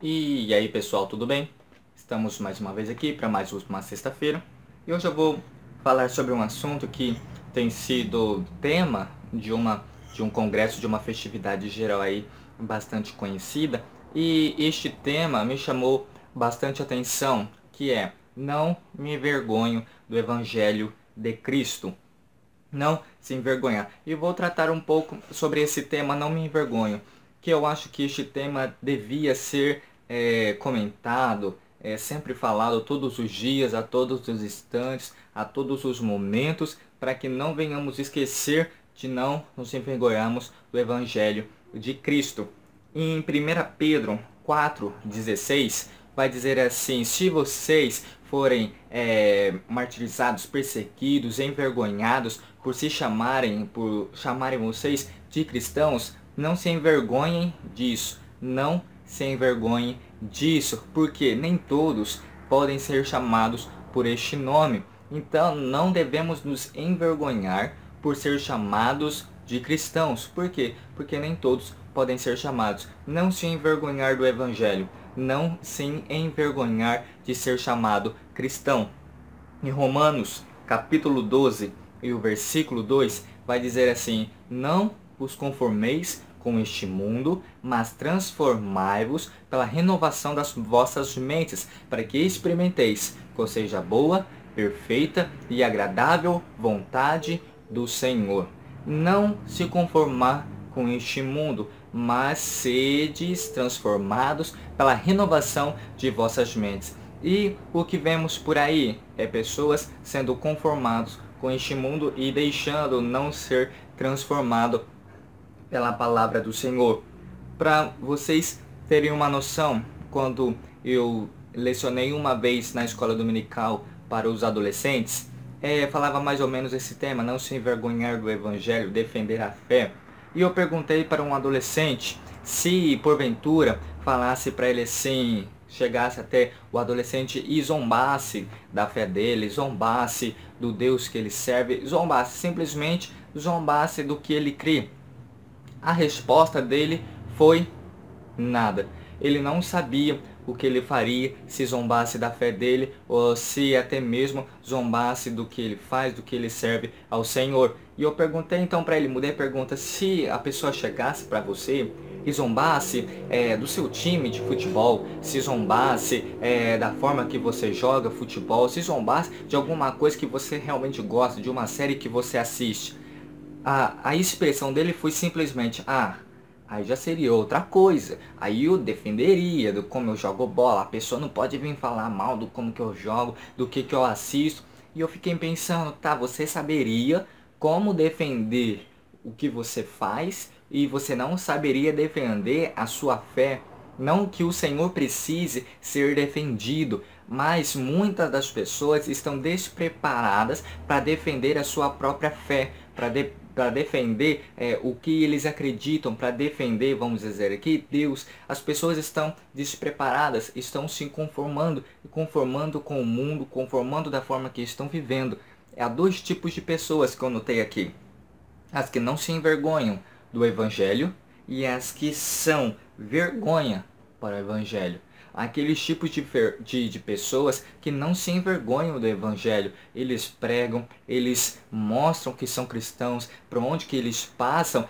E aí pessoal, tudo bem? Estamos mais uma vez aqui para mais uma sexta-feira e hoje eu vou falar sobre um assunto que tem sido tema de um congresso, de uma festividade geral aí bastante conhecida, e este tema me chamou bastante atenção, que é: não me envergonho do Evangelho de Cristo. Não se envergonhar. E vou tratar um pouco sobre esse tema, não me envergonho, que eu acho que este tema devia ser comentado, sempre falado todos os dias, a todos os instantes, a todos os momentos, para que não venhamos esquecer de não nos envergonharmos do Evangelho de Cristo. Em 1 Pedro 4,16 vai dizer assim: se vocês forem martirizados, perseguidos, envergonhados por chamarem vocês de cristãos, não se envergonhem disso, não se envergonhem disso, porque nem todos podem ser chamados por este nome. Então não devemos nos envergonhar por ser chamados de cristãos. Por quê? Porque nem todos podem ser chamados. Não se envergonhar do Evangelho, não se envergonhar de ser chamado cristão. Em Romanos, capítulo 12, e o versículo 2, vai dizer assim: não vos conformeis com este mundo, mas transformai-vos pela renovação das vossas mentes, para que experimenteis qual seja a boa, perfeita e agradável vontade do Senhor. Não se conformar com este mundo, mas sedes transformados pela renovação de vossas mentes. E o que vemos por aí é pessoas sendo conformados com este mundo e deixando não ser transformado pela palavra do Senhor. Para vocês terem uma noção, quando eu lecionei uma vez na escola dominical para os adolescentes, falava mais ou menos esse tema: não se envergonhar do Evangelho, defender a fé. E eu perguntei para um adolescente se porventura falasse para ele assim, chegasse até o adolescente e zombasse da fé dele, zombasse do Deus que ele serve, zombasse, simplesmente zombasse do que ele crê. A resposta dele foi nada. Ele não sabia o que ele faria se zombasse da fé dele, ou se até mesmo zombasse do que ele faz, do que ele serve ao Senhor. E eu perguntei então para ele, mudei a pergunta: se a pessoa chegasse para você e zombasse do seu time de futebol, se zombasse da forma que você joga futebol, se zombasse de alguma coisa que você realmente gosta, de uma série que você assiste, a expressão dele foi simplesmente: aí já seria outra coisa. Aí eu defenderia do como eu jogo bola. A pessoa não pode vir falar mal do como que eu jogo, do que eu assisto. E eu fiquei pensando: tá, você saberia como defender o que você faz e você não saberia defender a sua fé. Não que o Senhor precise ser defendido, mas muitas das pessoas estão despreparadas para defender a sua própria fé, para defender o que eles acreditam, para defender, vamos dizer aqui, Deus. As pessoas estão despreparadas, estão se conformando com o mundo, conformando da forma que estão vivendo. Há dois tipos de pessoas que eu notei aqui: as que não se envergonham do Evangelho e as que são vergonha para o Evangelho. Aqueles tipos de pessoas que não se envergonham do Evangelho. Eles pregam, eles mostram que são cristãos. Para onde que eles passam,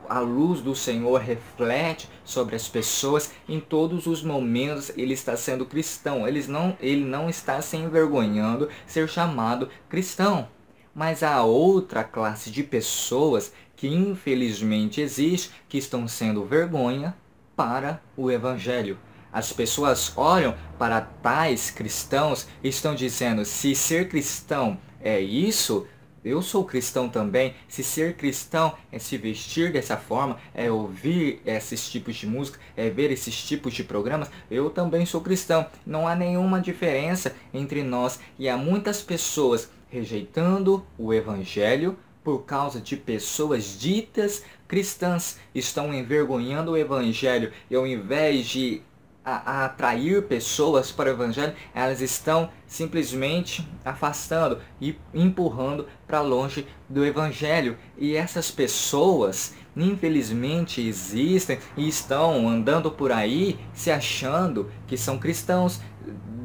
a luz do Senhor reflete sobre as pessoas. Em todos os momentos ele está sendo cristão. Ele não está se envergonhando ser chamado cristão. Mas há outra classe de pessoas que infelizmente existe, que estão sendo vergonha para o Evangelho. As pessoas olham para tais cristãos e estão dizendo: se ser cristão é isso, eu sou cristão também. Se ser cristão é se vestir dessa forma, é ouvir esses tipos de música, é ver esses tipos de programas, eu também sou cristão. Não há nenhuma diferença entre nós. E há muitas pessoas rejeitando o Evangelho por causa de pessoas ditas cristãs. Estão envergonhando o Evangelho, e ao invés de a atrair pessoas para o Evangelho, elas estão simplesmente afastando e empurrando para longe do Evangelho. E essas pessoas, infelizmente, existem e estão andando por aí se achando que são cristãos,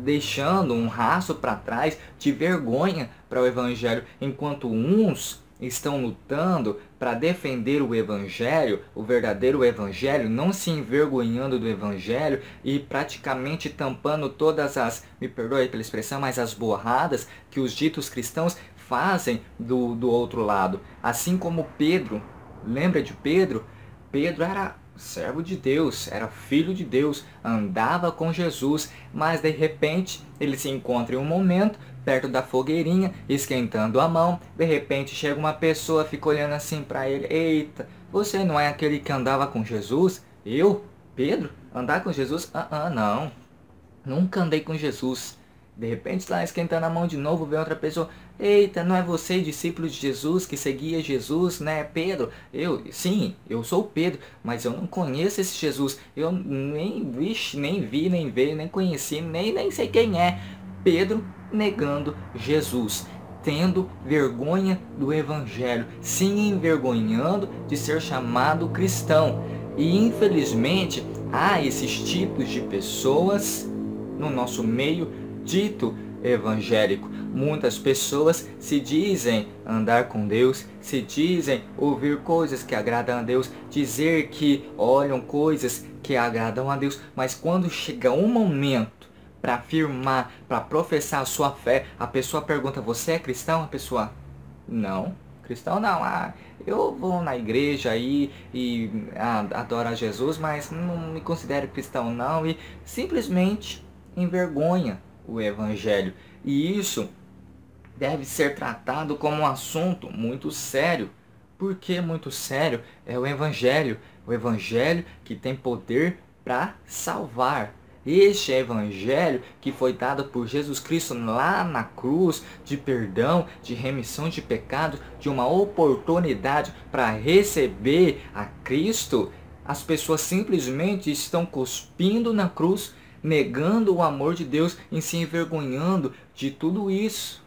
deixando um rastro para trás de vergonha para o Evangelho, enquanto uns estão lutando para defender o Evangelho, o verdadeiro Evangelho, não se envergonhando do Evangelho e praticamente tampando todas as, me perdoe pela expressão, mas as borradas que os ditos cristãos fazem do outro lado. Assim como Pedro, lembra de Pedro? Pedro era servo de Deus, era filho de Deus, andava com Jesus, mas de repente ele se encontra em um momento perto da fogueirinha, esquentando a mão. De repente chega uma pessoa, fica olhando assim para ele: eita, você não é aquele que andava com Jesus? Eu, Pedro, andar com Jesus? Não, nunca andei com Jesus. De repente lá esquentando a mão de novo, vem outra pessoa: eita, não é você, discípulo de Jesus, que seguia Jesus, né, Pedro? Sim, eu sou Pedro, mas eu não conheço esse Jesus. Eu nem vi, nem veio, nem conheci, nem sei quem é. Pedro negando Jesus, tendo vergonha do Evangelho, se envergonhando de ser chamado cristão. E infelizmente há esses tipos de pessoas no nosso meio dito evangélico. Muitas pessoas se dizem andar com Deus, se dizem ouvir coisas que agradam a Deus, dizer que olham coisas que agradam a Deus, mas quando chega um momento para afirmar, para professar a sua fé, a pessoa pergunta: você é cristão? A pessoa: não, cristão não. Eu vou na igreja aí e adoro a Jesus, mas não me considero cristão não. E simplesmente envergonha o Evangelho. E isso deve ser tratado como um assunto muito sério. Por que muito sério? É o Evangelho que tem poder para salvar. Este Evangelho que foi dado por Jesus Cristo lá na cruz, de perdão, de remissão de pecados, de uma oportunidade para receber a Cristo. As pessoas simplesmente estão cuspindo na cruz, negando o amor de Deus e se envergonhando de tudo isso.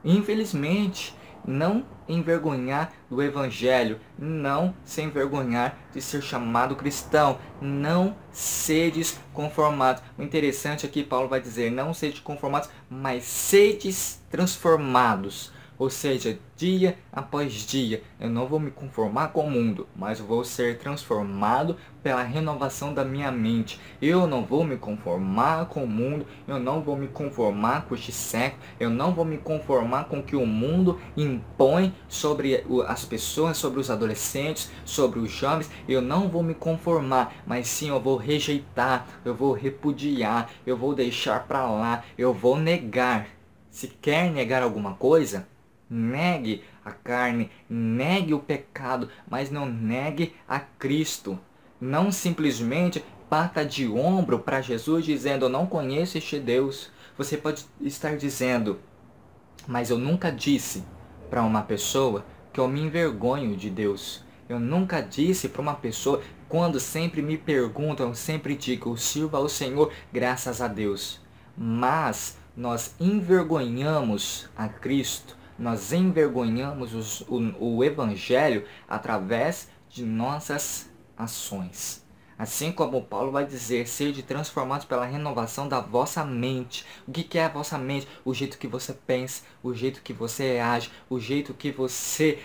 Infelizmente, não envergonhar do Evangelho, não se envergonhar de ser chamado cristão, não sedes conformados. O interessante aqui, Paulo vai dizer: não sedes conformados, mas sedes transformados. Ou seja, dia após dia, eu não vou me conformar com o mundo, mas vou ser transformado pela renovação da minha mente. Eu não vou me conformar com o mundo, eu não vou me conformar com este século, eu não vou me conformar com o que o mundo impõe sobre as pessoas, sobre os adolescentes, sobre os jovens. Eu não vou me conformar, mas sim eu vou rejeitar, eu vou repudiar, eu vou deixar para lá, eu vou negar. Se quer negar alguma coisa, negue a carne, negue o pecado, mas não negue a Cristo. Não simplesmente bata de ombro para Jesus dizendo: eu não conheço este Deus. Você pode estar dizendo: mas eu nunca disse para uma pessoa que eu me envergonho de Deus. Eu nunca disse para uma pessoa, quando sempre me perguntam, eu sempre digo: eu sirvo ao Senhor, graças a Deus. Mas nós envergonhamos a Cristo, nós envergonhamos o Evangelho através de nossas ações. Assim como Paulo vai dizer: sede transformados pela renovação da vossa mente. O que é a vossa mente? O jeito que você pensa, o jeito que você age, o jeito que você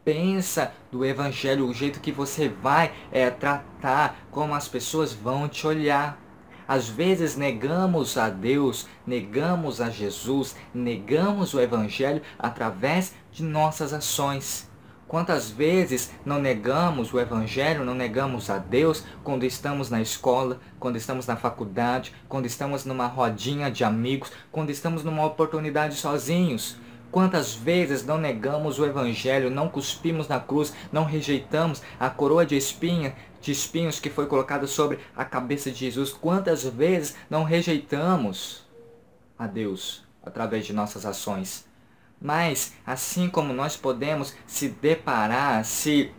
pensa do Evangelho, o jeito que você vai tratar, como as pessoas vão te olhar. Às vezes negamos a Deus, negamos a Jesus, negamos o Evangelho através de nossas ações. Quantas vezes não negamos o Evangelho, não negamos a Deus quando estamos na escola, quando estamos na faculdade, quando estamos numa rodinha de amigos, quando estamos numa oportunidade sozinhos? Quantas vezes não negamos o Evangelho, não cuspimos na cruz, não rejeitamos a coroa de espinhos que foi colocada sobre a cabeça de Jesus? Quantas vezes não rejeitamos a Deus através de nossas ações? Mas, assim como nós podemos se deparar, se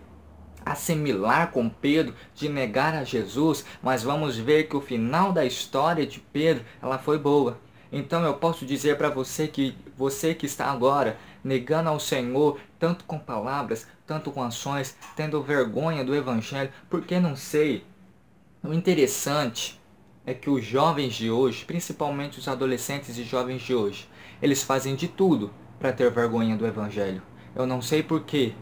assimilar com Pedro, de negar a Jesus, mas vamos ver que o final da história de Pedro, ela foi boa. Então eu posso dizer para você que está agora negando ao Senhor, tanto com palavras, tanto com ações, tendo vergonha do Evangelho, porque não sei. O interessante é que os jovens de hoje, principalmente os adolescentes e jovens de hoje, eles fazem de tudo para ter vergonha do Evangelho. Eu não sei porquê.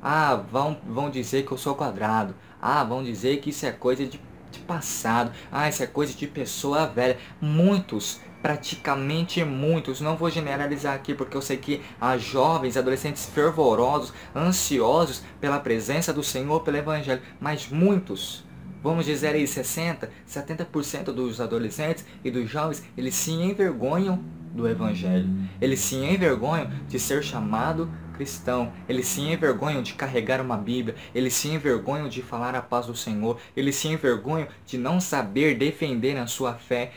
Ah, vão dizer que eu sou quadrado. Ah, vão dizer que isso é coisa de passado. Ah, isso é coisa de pessoa velha. Muitos, praticamente muitos, não vou generalizar aqui porque eu sei que há jovens, adolescentes fervorosos, ansiosos pela presença do Senhor, pelo Evangelho, mas muitos, vamos dizer aí 60, 70% dos adolescentes e dos jovens, eles se envergonham do Evangelho. Eles se envergonham de ser chamado cristão. Eles se envergonham de carregar uma Bíblia. Eles se envergonham de falar a paz do Senhor. Eles se envergonham de não saber defender a sua fé.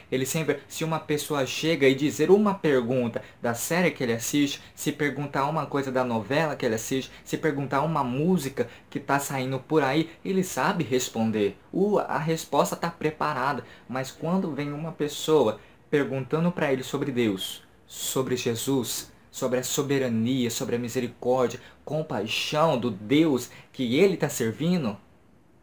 Se uma pessoa chega e dizer uma pergunta da série que ele assiste, se perguntar uma coisa da novela que ele assiste, se perguntar uma música que está saindo por aí, ele sabe responder. A resposta está preparada. Mas quando vem uma pessoa perguntando para ele sobre Deus, sobre Jesus, sobre a soberania, sobre a misericórdia, compaixão do Deus que ele está servindo,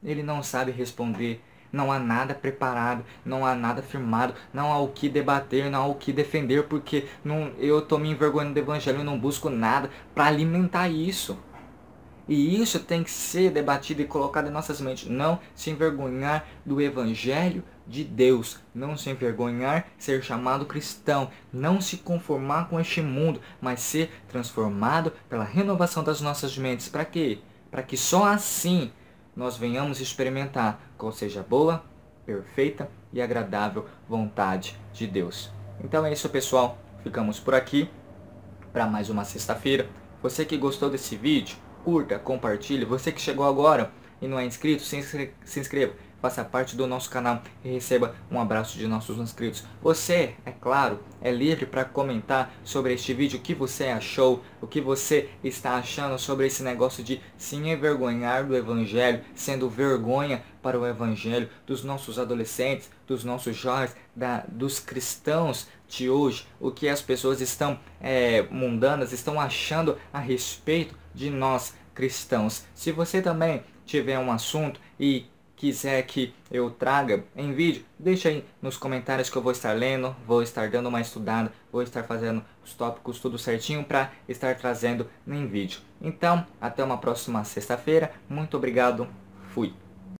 ele não sabe responder. Não há nada preparado, não há nada firmado, não há o que debater, não há o que defender, porque eu estou me envergonhando do Evangelho, eu não busco nada para alimentar isso. E isso tem que ser debatido e colocado em nossas mentes. Não se envergonhar do Evangelho de Deus. Não se envergonhar ser chamado cristão. Não se conformar com este mundo, mas ser transformado pela renovação das nossas mentes. Para quê? Para que só assim nós venhamos experimentar qual seja a boa, perfeita e agradável vontade de Deus. Então é isso, pessoal. Ficamos por aqui para mais uma sexta-feira. Você que gostou desse vídeo, curta, compartilhe. Você que chegou agora e não é inscrito, se inscreva. Faça parte do nosso canal e receba um abraço de nossos inscritos. Você, é claro, é livre para comentar sobre este vídeo, o que você achou, o que você está achando sobre esse negócio de se envergonhar do Evangelho, sendo vergonha para o Evangelho, dos nossos adolescentes, dos nossos jovens, dos cristãos de hoje, o que as pessoas estão mundanas, estão achando a respeito de nós cristãos. Se você também tiver um assunto e quiser que eu traga em vídeo, deixa aí nos comentários que eu vou estar lendo, vou estar dando uma estudada, vou estar fazendo os tópicos tudo certinho para estar trazendo em vídeo. Então, até uma próxima sexta-feira. Muito obrigado. Fui.